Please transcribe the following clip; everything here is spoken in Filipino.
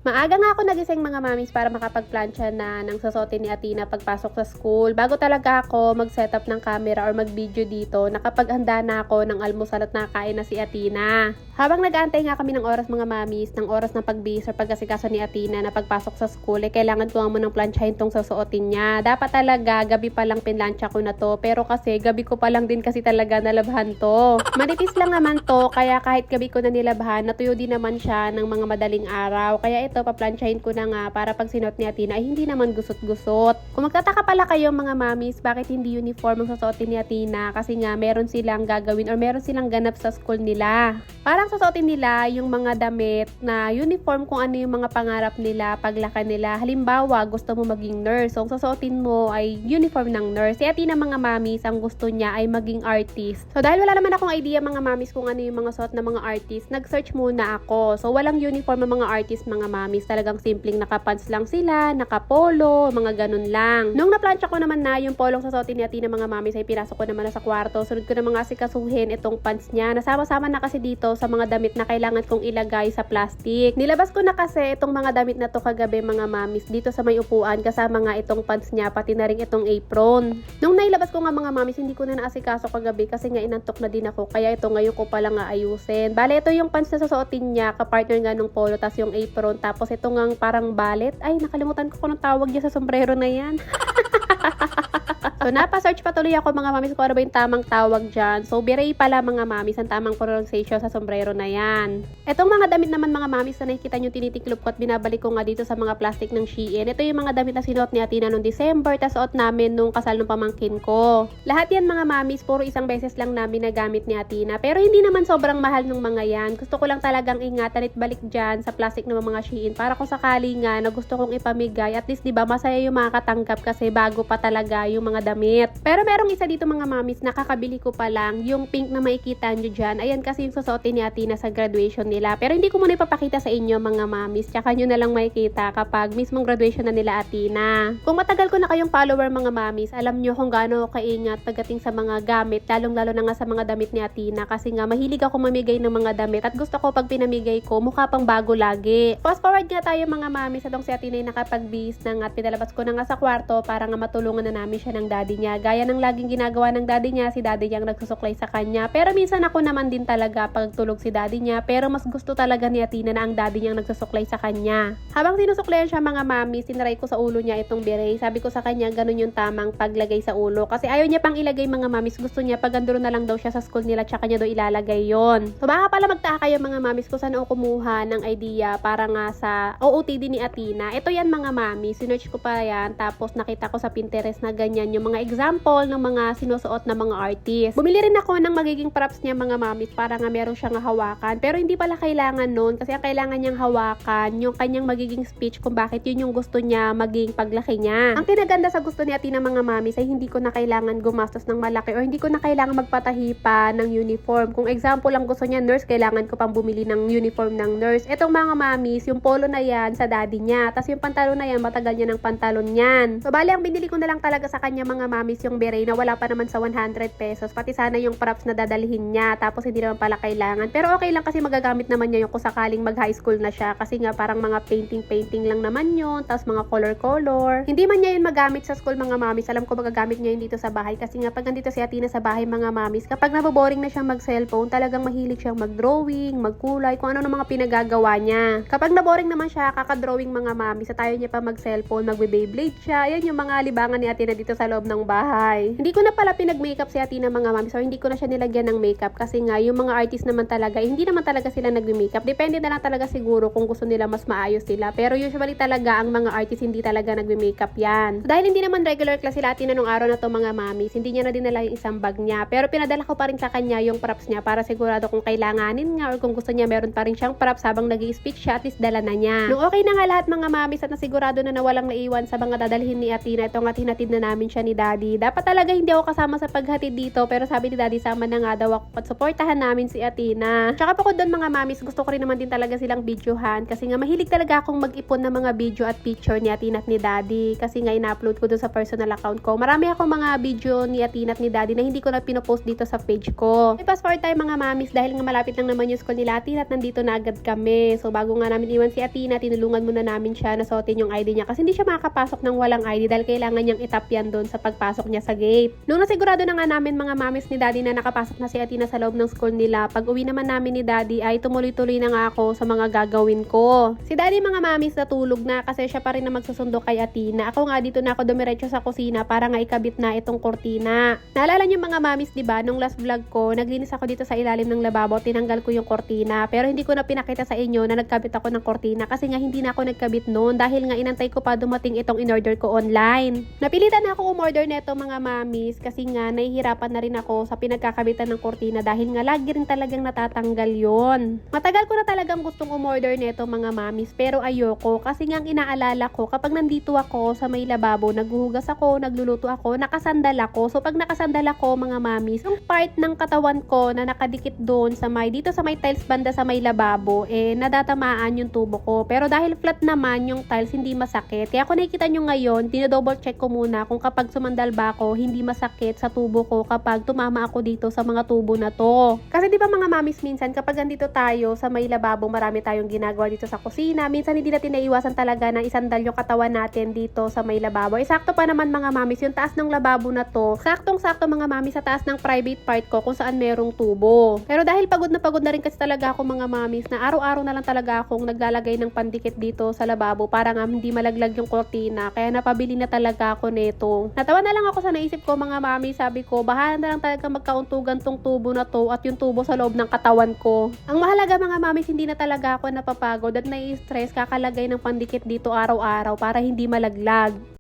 Maaga nga ako nagising mga mamis para makapagplansya na ng susuotin ni Athena pagpasok sa school. Bago talaga ako mag-setup ng camera or mag-video dito, nakapaghanda na ako ng almusal at nakain na si Athena. Habang nag-aantay nga kami ng oras mga mamis, ng oras ng pagbihis or pagkasikaso ni Athena na pagpasok sa school, kailangan ko nga munang plansyahin tong susuotin niya. Dapat talaga gabi pa lang pinlansya ko na to, pero kasi gabi ko pa lang din kasi talaga nalabhan to. Manipis lang naman to, kaya kahit gabi ko na nilabhan, natuyo din naman siya ng mga madaling araw. Kaya ito, paplansyahin ko na nga para pag sinuot ni Athena ay hindi naman gusot-gusot. Kung magtataka pala kayo mga mamis, bakit hindi uniform ang susuotin ni Athena? Kasi nga meron silang gagawin or meron silang ganap sa school nila. Parang susuotin nila yung mga damit na uniform kung ano yung mga pangarap nila, paglaki nila. Halimbawa, gusto mo maging nurse. So, ang susuotin mo ay uniform ng nurse. Si Athena mga mamis, ang gusto niya ay maging artist. So, dahil wala naman akong idea mga mamis kung ano yung mga suot ng mga artist, nag-search muna ako. So, walang uniform ng mga artist mga mamis. Talagang simpleng nakapants lang sila, nakapolo, mga ganun lang. Nung naplansya ko naman na yung polong susuotin ni Athena mga mamis, ay pinasok ko naman na sa kwarto. Sunod ko na mga asikasuhin itong pants niya. Nasama-sama na kasi dito sa mga damit na kailangan kong ilagay sa plastic. Nilabas ko na kasi itong mga damit na to kagabi mga mamis dito sa may upuan kasama nga itong pants niya pati na rin itong apron. Nung nailabas ko nga mga mamis hindi ko na naasikaso kagabi kasi nga inantok na din ako kaya ito ngayon ko pala nga ayusin. Bale ito yung pants na susuotin niya kapartner nga nung polo tas yung apron tapos ito nga parang ballet. Ay nakalimutan ko kung anong tawag niya sa sombrero na yan. So, napa-search pa tuloy ako mga mamis kung ano ba yung tamang tawag dyan. So, beret pala mga mamis ang tamang pronunciation sa sombrero na yan. Etong mga damit naman mga mamis na nakikita nyo tinitiklop ko at binabalik ko nga dito sa mga plastic ng Shein. Ito yung mga damit na sinuot ni Athena noong December, tas suot namin nung kasal ng pamangkin ko. Lahat yan mga mamis, puro isang beses lang namin nagamit ni Athena. Pero hindi naman sobrang mahal ng mga yan. Gusto ko lang talagang ingatan at balik dyan sa plastic ng mga Shein para kung sakali nga na gusto kong ipamigay. At least diba masaya yung makakatanggap kasi bago pa talaga yung mga damit. Pero merong isa dito mga mamis, nakakabili ko pa lang, yung pink na makikita nyo dyan. Ayan kasi yung susuotin ni Athena sa graduation nila. Pero hindi ko muna ipapakita sa inyo mga mamis, tsaka nyo na lang makikita kapag mismong graduation na nila Athena. Kung matagal ko na kayong follower mga mamis, alam nyo kung gaano kaingat pagdating sa mga gamit, lalong-lalo na nga sa mga damit ni Athena. Kasi nga mahilig ako mamigay ng mga damit at gusto ko pag pinamigay ko, mukha pang bago lagi. Fast forward nga tayo mga mamis, atong si Athena ay nakapag-bis na nga at pinalabas ko na nga sa kwarto para nga matulungan na namin siya ng daddy niya. Gaya ng laging ginagawa ng daddy niya, si daddy niya ang nagsusuklay sa kanya. Pero minsan ako naman din talaga pagtulog si daddy niya. Pero mas gusto talaga ni Athena na ang daddy niya ang nagsusuklay sa kanya. Habang sinusuklayan siya mga mami, sinaray ko sa ulo niya itong beret. Sabi ko sa kanya, ganun yung tamang paglagay sa ulo. Kasi ayaw niya pang ilagay mga mamis. Gusto niya pag andun na lang daw siya sa school nila, tsaka niya daw ilalagay yon. So baka pala magtaka kayo mga mamis kung saan ako kumuha ng idea para nga sa OOTD ni Athena. Ito yan mga mami, sinearch ko pa yan. Tapos nakita ko sa Pinterest na ganyan yung mga example ng mga sinusuot na mga artist. Bumili rin ako ng magiging props niya mga mamis para nga meron siyang hawakan. Pero hindi pala kailangan nun kasi ang kailangan niyang hawakan yung kanyang magiging speech kung bakit yun yung gusto niya maging paglaki niya. Ang kinaganda sa gusto ni Athena mga mamis ay hindi ko na kailangan gumastos ng malaki or hindi ko na kailangan magpatahi pa ng uniform. Kung example lang gusto niya nurse, kailangan ko pang bumili ng uniform ng nurse. Etong mga mamis, yung polo na yan sa daddy niya. Tapos yung pantalon na yan, matagal niya ng pantalon yan. So bali, ang binili ko na lang talaga sa kanya mga mamis yung beret na wala pa naman sa 100 pesos. Pati sana yung props na dadalhin niya. Tapos hindi naman pala kailangan. Pero okay lang kasi magagamit naman niya yung kung sakaling mag high school na siya. Kasi nga parang mga painting lang naman yun. Tapos mga color. Hindi man niya yun magamit sa school mga mamis. Alam ko magagamit niya yun dito sa bahay. Kasi nga pag nandito si Athena sa bahay mga mamis, kapag naboboring na siyang mag-cellphone, talagang mahilig siyang mag-drawing, magkulay, kung ano na mga pinagagawa niya. Kapag naboring naman siya, kakadrawing mga mamis, sa tayo niya pa mag-cellphone, magbe-Beyblade siya. Ayan yung mga libangan ni Athena dito sa loob ng bahay. Hindi ko na pala pinag-makeup si Athena mga mamis, or hindi ko na siya nilagyan ng makeup kasi nga yung mga artist naman talaga, hindi naman talaga sila nagme-makeup. Depende na lang talaga siguro kung gusto nila mas maayos sila. Pero usually talaga ang mga artist hindi talaga nagme-makeup yan. So, dahil hindi naman regular class sila Athena nung araw na to mga mamis, hindi niya na dinala yung isang bag niya. Pero pinadala ko pa rin sa kanya yung props niya para sigurado kung kailanganin nga or kung gusto niya meron pa rin siyang props habang nag-i-speech siya, at least dala na niya. Nung okay na nga lahat mga mamis at nasigurado na walang naiwan sa mga dadalhin ni Athena, ito nga tinatid na namin namin siya ni Daddy. Dapat talaga hindi ako kasama sa paghatid dito, pero sabi ni Daddy sama na nga daw ako at suportahan namin si Athena. Tsaka po ko doon mga mamis, gusto ko rin naman din talaga silang videohan kasi nga mahilig talaga akong mag-ipon ng mga video at picture ni Athena at ni Daddy kasi nga ina-upload ko doon sa personal account ko. Marami akong mga video ni Athena at ni Daddy na hindi ko na pinopost dito sa page ko. May fast forward tayo mga mamis dahil nga malapit lang naman yung school nila Athena at nandito na agad kami. So bago nga namin iwan si Athena, tinulungan muna namin siya na suotin yung ID niya kasi hindi siya makakapasok ng walang ID dahil kailangan niyang itap yan doon sa pagpasok niya sa gate. Nung nasigurado na nga namin mga mamis ni Daddy na nakapasok na si Athena sa loob ng school nila, pag uwi naman namin ni Daddy ay tumuloy-tuloy na nga ako sa mga gagawin ko. Si Daddy mga mamis natulog na kasi siya pa rin na magsusundo kay Athena. Ako nga dito na ako dumiretso sa kusina para nga ikabit na itong kortina. Naalala niyo mga mamis, di ba, nung last vlog ko, naglinis ako dito sa ilalim ng lababo, tinanggal ko yung kortina, pero hindi ko na pinakita sa inyo na nagkabit ako ng kortina kasi nga hindi na ako nagkabit noon dahil nga inantay ko pa dumating itong in-order ko online. Napilitan na ako umorder neto mga mamis kasi nga nahihirapan na rin ako sa pinagkakabitan ng kortina dahil nga lagi rin talagang natatanggal yon. Matagal ko na talagang gustong umorder neto mga mamis pero ayoko kasi nga ang inaalala ko kapag nandito ako sa may lababo, naghuhugas ako, nagluluto ako, nakasandal ako. So pag nakasandal ako mga mamis, yung part ng katawan ko na nakadikit doon sa may, dito sa may tiles banda sa may lababo, nadatamaan yung tubo ko. Pero dahil flat naman yung tiles, hindi masakit. Kaya kung nakikita nyo ngayon, dinodouble check ko muna kung kapag sumandal ba ako, hindi masakit sa tubo ko kapag tumama ako dito sa mga tubo na to. Kasi di ba mga mamis, minsan kapag andito tayo sa may lababo, marami tayong ginagawa dito sa kusina. Minsan hindi natin naiwasan talaga na isandal yung katawan natin dito sa may lababo. Sakto pa naman mga mamis, yung taas ng lababo na to, saktong-sakto mga mamis sa taas ng private part ko kung saan merong tubo. Pero dahil pagod na rin kasi talaga ako mga mamis na araw-araw na lang talaga akong naglalagay ng pandikit dito sa lababo para nga hindi malaglag yung kortina. Kaya napabili na talaga ako nito. Natawa na lang ako sa naisip ko mga mami, sabi ko bahala na lang talaga magkauntugan tong tubo na to at yung tubo sa loob ng katawan ko. Ang mahalaga mga mamis, hindi na talaga ako napapagod at nai-stress kakalagay ng pandikit dito araw-araw para hindi malaglag.